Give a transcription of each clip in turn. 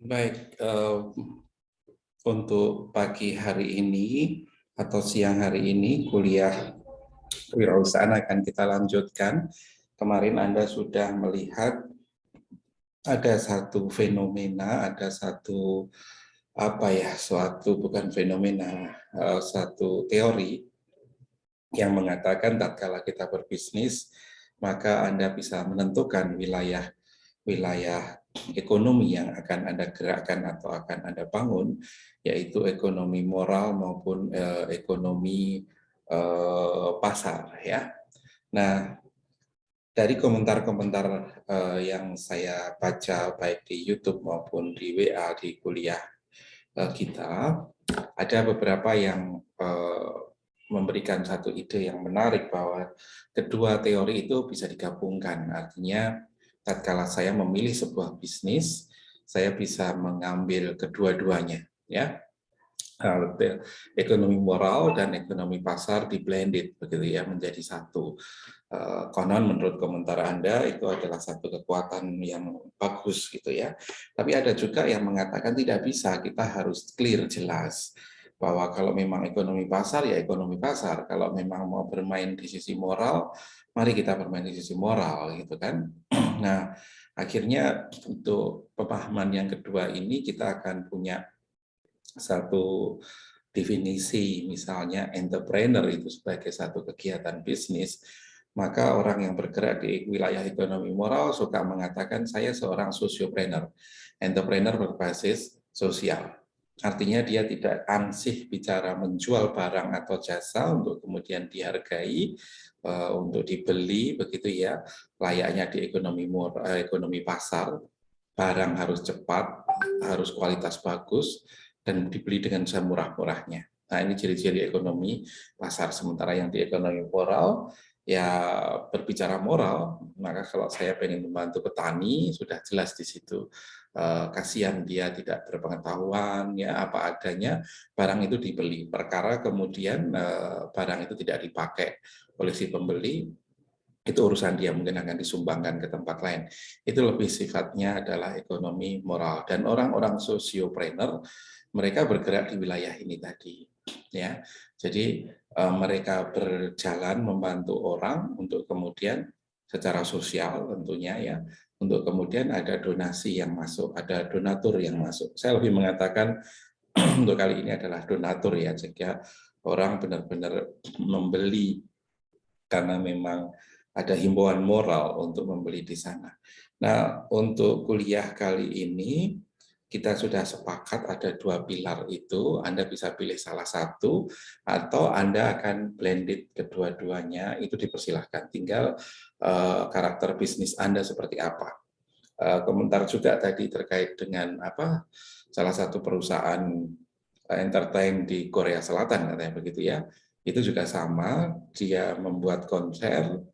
Baik, untuk pagi hari ini atau siang hari ini kuliah kewirausahaan akan kita lanjutkan. Kemarin Anda sudah melihat ada satu fenomena, ada satu suatu bukan fenomena, satu teori yang mengatakan tatkala kita berbisnis maka Anda bisa menentukan wilayah ekonomi yang akan Anda gerakkan atau akan Anda bangun, yaitu ekonomi moral maupun ekonomi pasar, ya. Nah, dari komentar-komentar yang saya baca baik di YouTube maupun di WA di kuliah kita, ada beberapa yang memberikan satu ide yang menarik bahwa kedua teori itu bisa digabungkan. Artinya, tatkala saya memilih sebuah bisnis, saya bisa mengambil kedua-duanya, ya. Ekonomi moral dan ekonomi pasar di blended begitu ya, menjadi satu. Konon menurut komentar Anda itu adalah satu kekuatan yang bagus gitu ya. Tapi ada juga yang mengatakan tidak bisa, kita harus clear jelas bahwa kalau memang ekonomi pasar ya ekonomi pasar, kalau memang mau bermain di sisi moral, mari kita bermain di sisi moral gitu kan. Nah, akhirnya untuk pemahaman yang kedua ini kita akan punya satu definisi, misalnya entrepreneur itu sebagai satu kegiatan bisnis, maka orang yang bergerak di wilayah ekonomi moral suka mengatakan saya seorang sosiopreneur. Entrepreneur berbasis sosial. Artinya dia tidak ansih bicara menjual barang atau jasa untuk kemudian dihargai, untuk dibeli begitu ya, layaknya di ekonomi pasar. Barang harus cepat, harus kualitas bagus, dan dibeli dengan semurah-murahnya. Nah, ini ciri-ciri ekonomi pasar. Sementara yang di ekonomi moral, ya berbicara moral, maka kalau saya ingin membantu petani, sudah jelas di situ. Kasihan dia tidak berpengetahuan, ya apa adanya, barang itu dibeli. Perkara kemudian barang itu tidak dipakai oleh si pembeli, itu urusan dia, mungkin akan disumbangkan ke tempat lain. Itu lebih sifatnya adalah ekonomi moral. Dan orang-orang sosiopreneur, mereka bergerak di wilayah ini tadi, ya. Jadi mereka berjalan membantu orang untuk kemudian secara sosial tentunya ya, untuk kemudian ada donasi yang masuk, ada donatur yang masuk. Saya lebih mengatakan untuk kali ini adalah donatur ya, jika orang benar-benar membeli karena memang ada himbauan moral untuk membeli di sana. Nah, untuk kuliah kali ini kita sudah sepakat ada dua pilar itu, Anda bisa pilih salah satu atau Anda akan blended kedua-duanya, itu dipersilahkan. Tinggal karakter bisnis Anda seperti apa. Komentar juga tadi terkait dengan salah satu perusahaan entertain di Korea Selatan katanya begitu ya. Itu juga sama, dia membuat konser,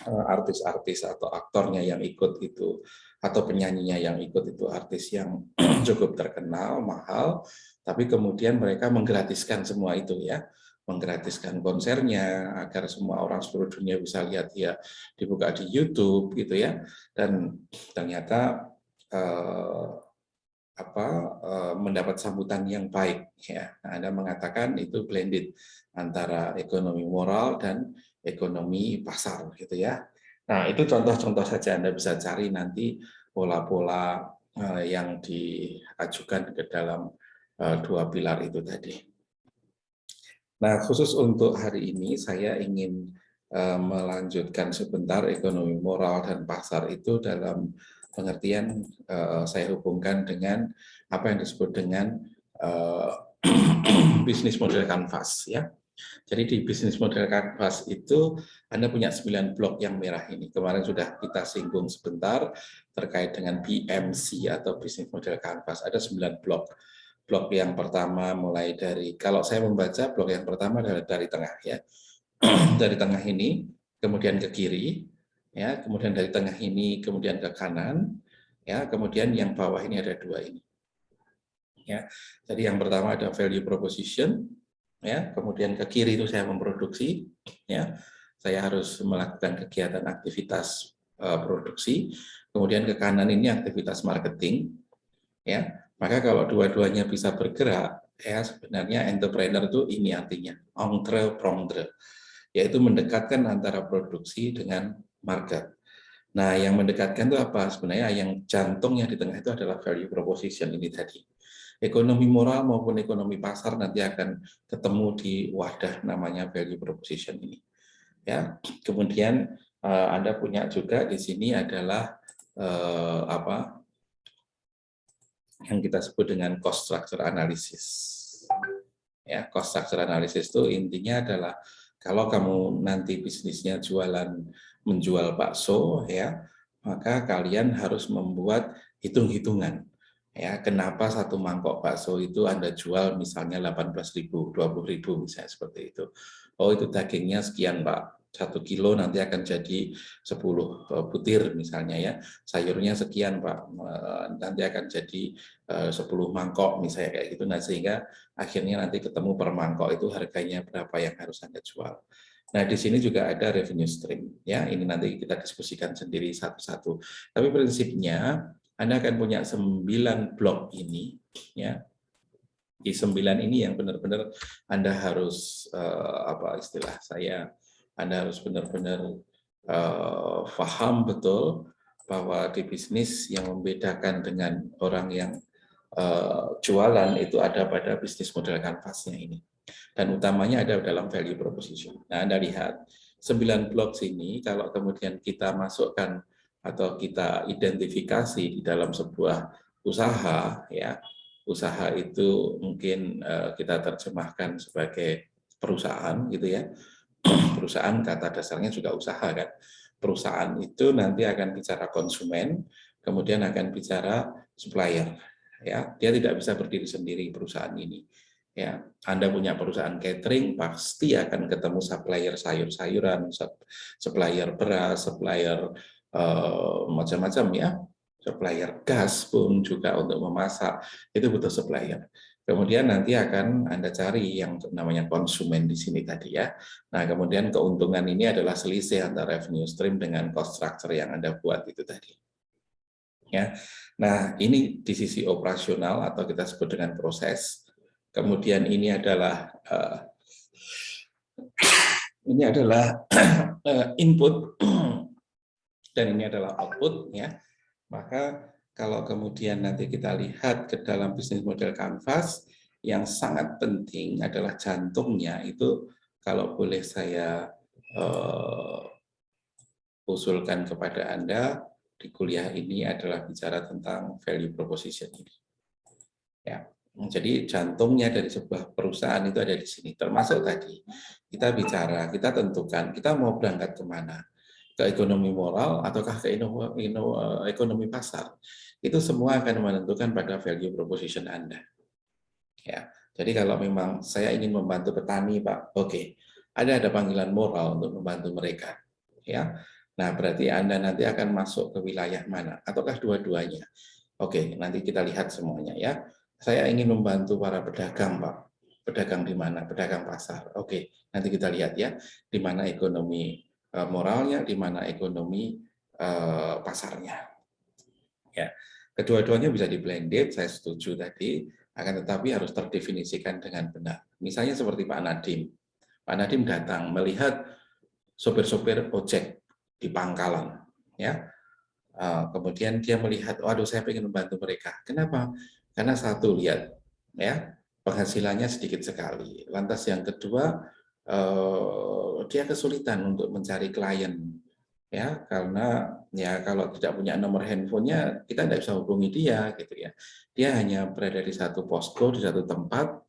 artis-artis atau aktornya yang ikut itu atau penyanyinya yang ikut itu artis yang cukup terkenal, mahal, tapi kemudian mereka menggratiskan semua itu ya, menggratiskan konsernya agar semua orang seluruh dunia bisa lihat dia, dibuka di YouTube gitu ya, dan ternyata mendapat sambutan yang baik ya. Nah, Anda mengatakan itu blended antara ekonomi moral dan ekonomi pasar gitu ya. Nah, itu contoh-contoh saja, Anda bisa cari nanti pola-pola yang diajukan ke dalam dua pilar itu tadi. Nah, khusus untuk hari ini saya ingin melanjutkan sebentar ekonomi moral dan pasar itu dalam pengertian saya hubungkan dengan apa yang disebut dengan bisnis model kanvas ya. Jadi di bisnis model kanvas itu Anda punya 9 blok yang merah ini. Kemarin sudah kita singgung sebentar terkait dengan BMC atau bisnis model kanvas. Ada 9 blok. Blok yang pertama mulai dari, kalau saya membaca blok yang pertama adalah dari tengah ya. Dari tengah ini kemudian ke kiri ya, kemudian dari tengah ini kemudian ke kanan ya, kemudian yang bawah ini ada dua ini. Ya. Jadi yang pertama ada value proposition ya, kemudian ke kiri itu saya memproduksi ya. Saya harus melakukan kegiatan aktivitas produksi. Kemudian ke kanan ini aktivitas marketing. ya. Maka kalau dua-duanya bisa bergerak, ya sebenarnya entrepreneur itu ini artinya entrepreneur, yaitu mendekatkan antara produksi dengan market. Nah, yang mendekatkan itu apa? Sebenarnya yang jantungnya di tengah itu adalah value proposition ini tadi. Ekonomi moral maupun ekonomi pasar nanti akan ketemu di wadah namanya value proposition ini. Ya, kemudian Anda punya juga di sini adalah apa yang kita sebut dengan cost structure analysis. Ya, cost structure analysis itu intinya adalah kalau kamu nanti bisnisnya menjual bakso, ya, maka kalian harus membuat hitung-hitungan. Ya, kenapa satu mangkok bakso itu Anda jual misalnya 18.000, 20.000 misalnya seperti itu. Oh, itu dagingnya sekian, Pak. 1 kilo nanti akan jadi 10 butir misalnya ya. Sayurnya sekian, Pak. Nanti akan jadi 10 mangkok misalnya kayak gitu. Nah, sehingga akhirnya nanti ketemu per mangkok itu harganya berapa yang harus Anda jual. Nah, di sini juga ada revenue stream ya. Ini nanti kita diskusikan sendiri satu-satu. Tapi prinsipnya Anda akan punya 9 blok ini ya. Di 9 ini yang benar-benar Anda harus apa istilah saya, Anda harus benar-benar paham betul bahwa di bisnis yang membedakan dengan orang yang jualan itu ada pada bisnis model kanvasnya ini. Dan utamanya ada dalam value proposition. Nah, Anda lihat 9 blok ini kalau kemudian kita masukkan atau kita identifikasi di dalam sebuah usaha ya. Usaha itu mungkin kita terjemahkan sebagai perusahaan gitu ya. Perusahaan kata dasarnya juga usaha kan. Perusahaan itu nanti akan bicara konsumen, kemudian akan bicara supplier. Ya, dia tidak bisa berdiri sendiri perusahaan ini. Ya, Anda punya perusahaan catering pasti akan ketemu supplier sayur-sayuran, supplier beras, supplier macam-macam ya. Supplier gas pun juga untuk memasak itu butuh supplier. Kemudian nanti akan Anda cari yang namanya konsumen di sini tadi ya. Nah, kemudian keuntungan ini adalah selisih antara revenue stream dengan cost structure yang Anda buat itu tadi. Ya. Nah, ini di sisi operasional atau kita sebut dengan proses. Kemudian ini adalah input dan ini adalah output ya. Maka kalau kemudian nanti kita lihat ke dalam bisnis model kanvas, yang sangat penting adalah jantungnya itu kalau boleh saya usulkan kepada Anda di kuliah ini adalah bicara tentang value proposition ini. Ya, jadi jantungnya dari sebuah perusahaan itu ada di sini. Termasuk tadi kita bicara, kita tentukan kita mau berangkat kemana, ke ekonomi moral ataukah ke ekonomi pasar. Itu semua akan menentukan pada value proposition Anda. Ya, jadi kalau memang saya ingin membantu petani, Pak, oke, ada panggilan moral untuk membantu mereka. Ya, nah berarti Anda nanti akan masuk ke wilayah mana? Ataukah dua-duanya? Oke, nanti kita lihat semuanya ya. Saya ingin membantu para pedagang, Pak. Pedagang di mana? Pedagang pasar. Oke, nanti kita lihat ya, di mana ekonomi moralnya, di mana ekonomi pasarnya. Ya, kedua-duanya bisa di-blended, saya setuju tadi, akan tetapi harus terdefinisikan dengan benar. Misalnya seperti Pak Nadiem. Pak Nadiem datang melihat sopir-sopir ojek di pangkalan, ya. Kemudian dia melihat, waduh saya ingin membantu mereka. Kenapa? Karena satu lihat, ya penghasilannya sedikit sekali. Lantas yang kedua, dia kesulitan untuk mencari klien, ya karena ya kalau tidak punya nomor handphonenya kita tidak bisa hubungi dia, gitu ya. Dia hanya berada di satu posko di satu tempat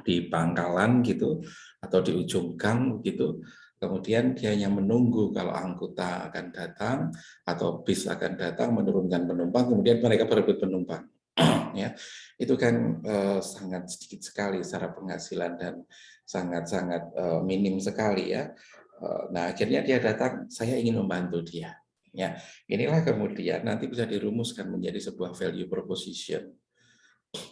di pangkalan gitu atau di ujung gang gitu. Kemudian dia hanya menunggu kalau anggota akan datang atau bis akan datang menurunkan penumpang, kemudian mereka berebut penumpang. Ya, itu kan sangat sedikit sekali secara penghasilan dan sangat-sangat minim sekali ya. Nah, akhirnya dia datang, saya ingin membantu dia. Ya, inilah kemudian nanti bisa dirumuskan menjadi sebuah value proposition.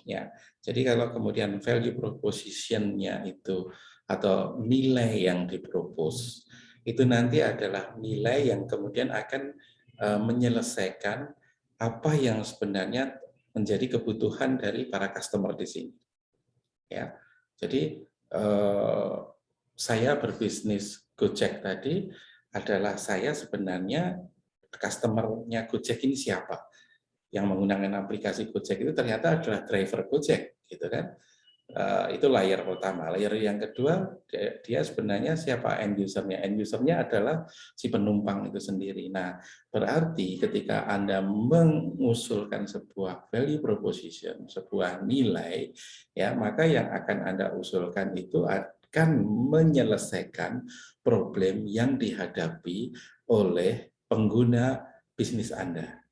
Ya, jadi kalau kemudian value proposition-nya itu atau nilai yang dipropos itu nanti adalah nilai yang kemudian akan menyelesaikan apa yang sebenarnya menjadi kebutuhan dari para customer di sini. Ya, jadi saya berbisnis Gojek tadi adalah saya sebenarnya customer-nya Gojek ini siapa? Yang menggunakan aplikasi Gojek itu ternyata adalah driver Gojek, gitu kan? Itu layer pertama. Layer yang kedua, dia sebenarnya siapa end usernya? End usernya adalah si penumpang itu sendiri. Nah, berarti ketika Anda mengusulkan sebuah value proposition, sebuah nilai, ya maka yang akan Anda usulkan itu akan menyelesaikan problem yang dihadapi oleh pengguna bisnis Anda.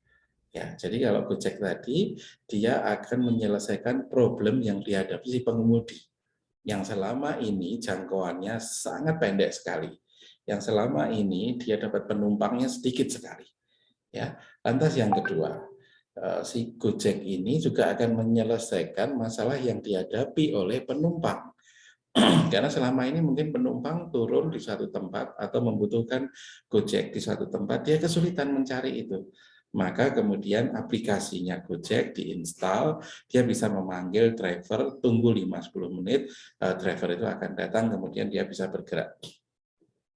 Ya, jadi kalau Gojek tadi, dia akan menyelesaikan problem yang dihadapi si pengemudi, yang selama ini jangkauannya sangat pendek sekali, yang selama ini dia dapat penumpangnya sedikit sekali. Ya, lantas yang kedua, si Gojek ini juga akan menyelesaikan masalah yang dihadapi oleh penumpang. Karena selama ini mungkin penumpang turun di suatu tempat atau membutuhkan Gojek di suatu tempat, dia kesulitan mencari itu. Maka kemudian aplikasinya Gojek diinstal, dia bisa memanggil driver, tunggu 5-10 menit, driver itu akan datang, kemudian dia bisa bergerak.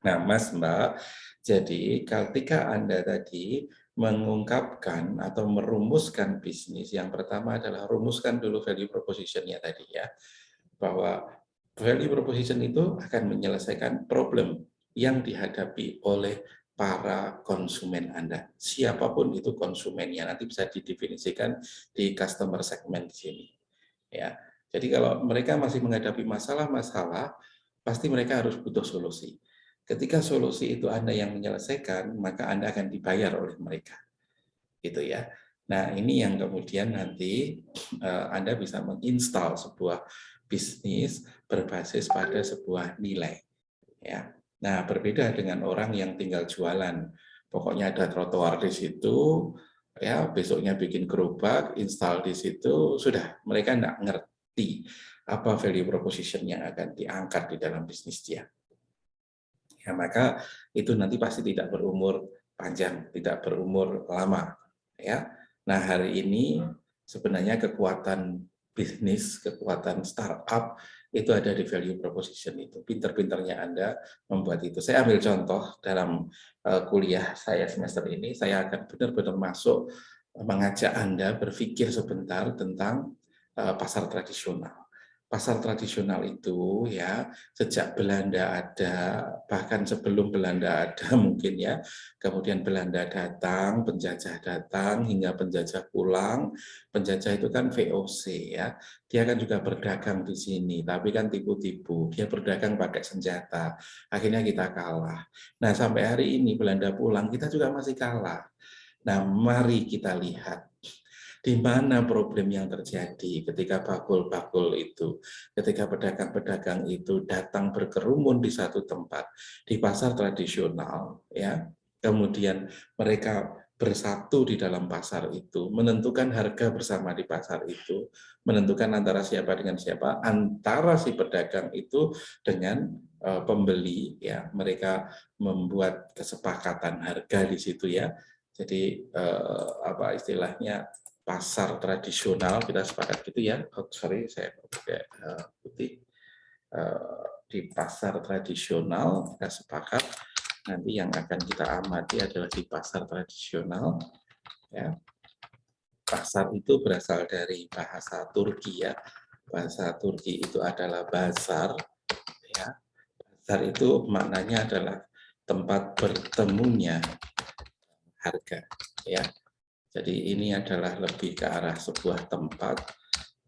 Nah, Mas, Mbak, jadi ketika Anda tadi mengungkapkan atau merumuskan bisnis, yang pertama adalah rumuskan dulu value proposition-nya tadi ya, bahwa value proposition itu akan menyelesaikan problem yang dihadapi oleh para konsumen Anda. Siapapun itu konsumennya, nanti bisa didefinisikan di customer segment di sini. Ya, jadi kalau mereka masih menghadapi masalah-masalah, pasti mereka harus butuh solusi. Ketika solusi itu Anda yang menyelesaikan, maka Anda akan dibayar oleh mereka. Gitu ya. Nah, ini yang kemudian nanti Anda bisa menginstal sebuah bisnis berbasis pada sebuah nilai. Ya. Nah, berbeda dengan orang yang tinggal jualan. Pokoknya ada trotoar di situ, ya besoknya bikin gerobak, install di situ, sudah mereka tidak ngerti apa value proposition yang akan diangkat di dalam bisnis dia. Ya, maka itu nanti pasti tidak berumur panjang, tidak berumur lama. Ya, nah hari ini sebenarnya kekuatan bisnis, kekuatan startup itu ada di value proposition itu. Pinter-pinternya Anda membuat itu. Saya ambil contoh dalam kuliah saya semester ini, saya akan benar-benar masuk mengajak Anda berpikir sebentar tentang pasar tradisional. Pasar tradisional itu ya sejak Belanda ada, bahkan sebelum Belanda ada mungkin ya, kemudian Belanda datang, penjajah datang, hingga penjajah pulang. Penjajah itu kan VOC ya, dia kan juga berdagang di sini, tapi kan tipu-tipu, dia berdagang pakai senjata, akhirnya kita kalah. Nah sampai hari ini Belanda pulang, kita juga masih kalah. Nah mari kita lihat di mana problem yang terjadi ketika bakul-bakul itu, ketika pedagang-pedagang itu datang berkerumun di satu tempat, di pasar tradisional, ya, kemudian mereka bersatu di dalam pasar itu, menentukan harga bersama di pasar itu, menentukan antara siapa dengan siapa, antara si pedagang itu dengan pembeli, ya, mereka membuat kesepakatan harga di situ ya. Jadi apa istilahnya pasar tradisional, kita sepakat gitu ya. Oh, sorry, saya pakai putih. Di pasar tradisional kita sepakat, nanti yang akan kita amati adalah di pasar tradisional. Ya. Pasar itu berasal dari bahasa Turki ya. Bahasa Turki itu adalah bazar. Ya. Bazar itu maknanya adalah tempat bertemunya harga. Ya. Jadi ini adalah lebih ke arah sebuah tempat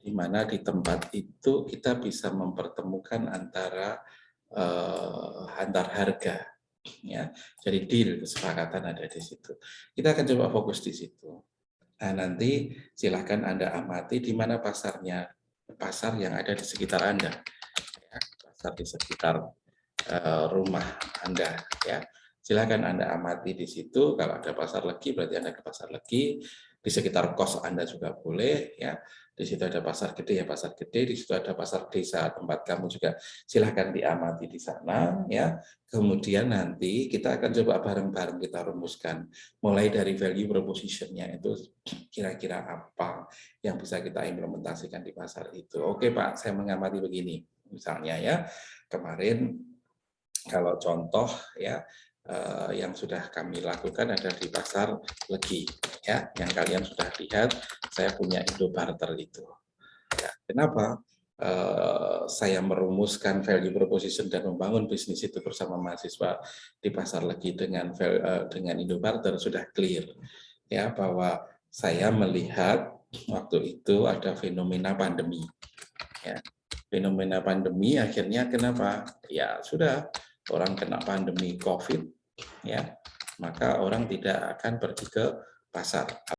di mana di tempat itu kita bisa mempertemukan antar harga, ya. Jadi deal, kesepakatan ada di situ. Kita akan coba fokus di situ. Nah nanti silahkan Anda amati di mana pasarnya, pasar yang ada di sekitar Anda, ya. Pasar di sekitar rumah Anda, ya. Silakan Anda amati di situ. Kalau ada pasar legi, berarti Anda ke pasar legi. Di sekitar kos Anda juga boleh, ya. Di situ ada pasar gede, ya pasar gede. Di situ ada pasar desa, tempat kamu juga. Silakan diamati di sana, ya. Kemudian nanti kita akan coba bareng-bareng kita rumuskan. Mulai dari value proposition-nya itu kira-kira apa yang bisa kita implementasikan di pasar itu. Oke Pak, saya mengamati begini, misalnya ya, kemarin kalau contoh ya, yang sudah kami lakukan ada di pasar Legi, ya, yang kalian sudah lihat, saya punya Indobarter itu. Ya, kenapa? Saya merumuskan value proposition dan membangun bisnis itu bersama mahasiswa di pasar Legi dengan Indobarter sudah clear, ya, bahwa saya melihat waktu itu ada fenomena pandemi, ya. Fenomena pandemi akhirnya kenapa? Ya sudah, orang kena pandemi COVID, ya, maka orang tidak akan pergi ke pasar.